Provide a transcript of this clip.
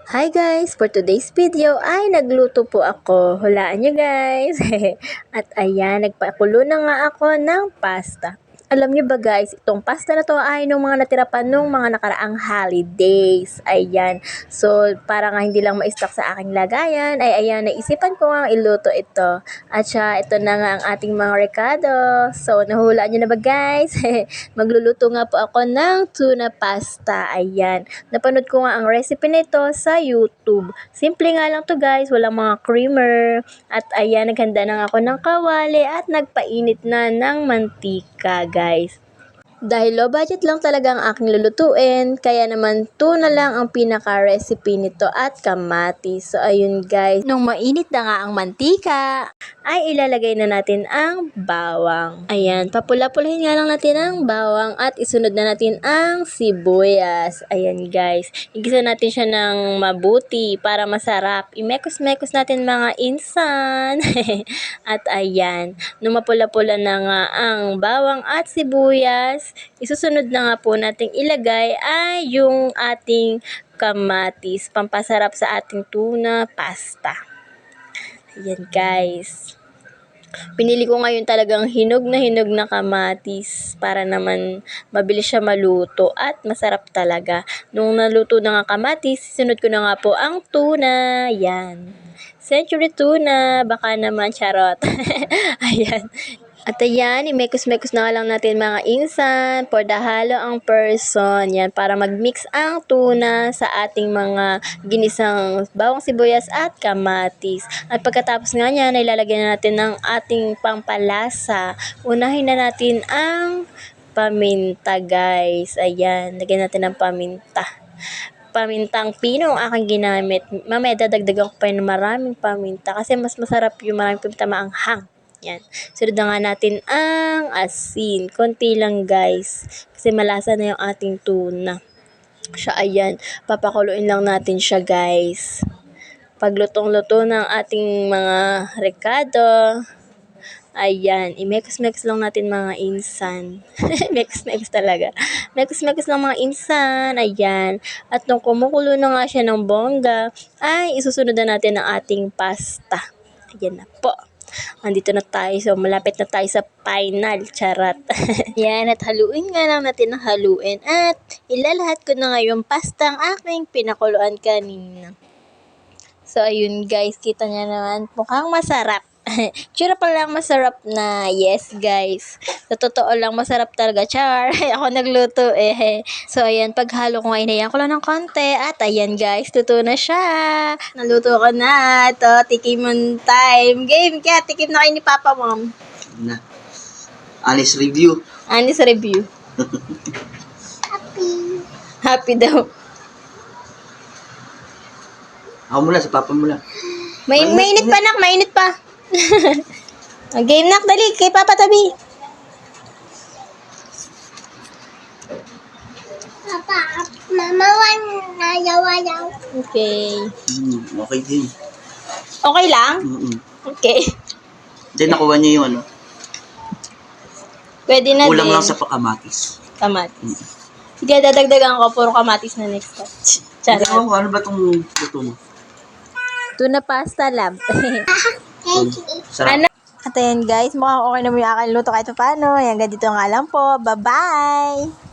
Hi guys! For today's video ay nagluto po ako. Hulaan nyo guys! At ayan, nagpakulo na nga ako ng pasta. Alam nyo ba guys, itong pasta na to ay nung mga natira pa nung mga nakaraang holidays. Ayan. So, para nga hindi lang ma-stock sa aking lagayan, ay ayan, naisipan ko nga iluto ito. At siya, ito na nga ang ating mga rekado. So, nahulaan nyo na ba guys? Magluluto nga po ako ng tuna pasta. Ayan. Napanood ko nga ang recipe nito sa YouTube. Simple nga lang to guys, walang mga creamer. At ayan, naghanda na nga ako ng kawali at nagpainit na ng mantika guys. Dahil low budget lang talaga ang aking lulutuin, kaya naman tuna lang ang pinaka-recipe nito at kamatis. So ayun guys, nung mainit na nga ang mantika, ay ilalagay na natin ang bawang. Ayan, papula-pulahin nga lang natin ang bawang at isunod na natin ang sibuyas. Ayan guys, igisa natin siya ng mabuti para masarap. Imekos-mekos natin mga insan. At ayan, nung mapula-pula na nga ang bawang at sibuyas, isusunod na nga po nating ilagay ay yung ating kamatis, pampasarap sa ating tuna pasta. Ayan guys. Pinili ko ngayon talagang hinog na kamatis para naman mabilis siya maluto at masarap talaga. Nung naluto na nga kamatis, sunod ko na nga po ang tuna. Yan. Century tuna, baka naman charot. Ayan. At ayan, imekos-mekos na lang natin mga insan for the halo ang person. Yan, para mag-mix ang tuna sa ating mga ginisang bawang sibuyas at kamatis. At pagkatapos nga niyan, ilalagyan na natin ng ating pampalasa. Unahin na natin ang paminta guys. Ayan, lagyan natin ng paminta. Pamintang pino ang aking ginamit. Mamaya dadagdagan ko pa ng maraming paminta kasi mas masarap yung maraming paminta maanghang. Yan. Sunod na nga natin ang asin. Konti lang guys. Kasi malasa na yung ating tuna. Siya ayan. Papakuluin lang natin siya guys. Paglutong-luto ng ating mga rekado. Ayan. Imekos-mekos lang natin mga insan. Mekos-mekos talaga. Mekos-mekos lang mga insan. Ayan. At nung kumukulo na nga siya ng bongga, ay isusunod na natin ang ating pasta. Ayan na po. Andito na tayo. So, malapit na tayo sa final. Charot. Yan. At haluin nga lang natin ng haluin. At ilalahat ko na ngayon pasta ang aking pinakuluan kanina. So, ayun guys. Kita niya naman. Mukhang masarap. Tsura pa lang masarap na. Yes guys. Sa totoo lang masarap talaga. Char. Ako nagluto eh. So ayan, paghalo ko nga inayan ko lang ng konti. At ayan guys, luto na siya. Naluto ko na. Ito, tikim time. Game kaya, tikim na kayo ni Papa Mom. Na. Honest review. Honest review. Happy. Happy daw. Ako mula, sa papa mula. Mainit pa nak, mainit pa. Game nak, dali. Kay Papa tabi. Papa, Mama ayaw. Okay. Okay din. Okay lang? Okay. Then nakuha niya yung ano. Pwede na Kulang din. lang sa kamatis. Kamatis. Sige, dadagdagan ko. Puro kamatis na next time. Charot. Ano ba itong luto mo? Tuna pasta lab. Sarap. Ano? At ayan guys, mukhang okay naman yung aking luto kahit paano. Ayan, ganito nga lang po. Bye-bye!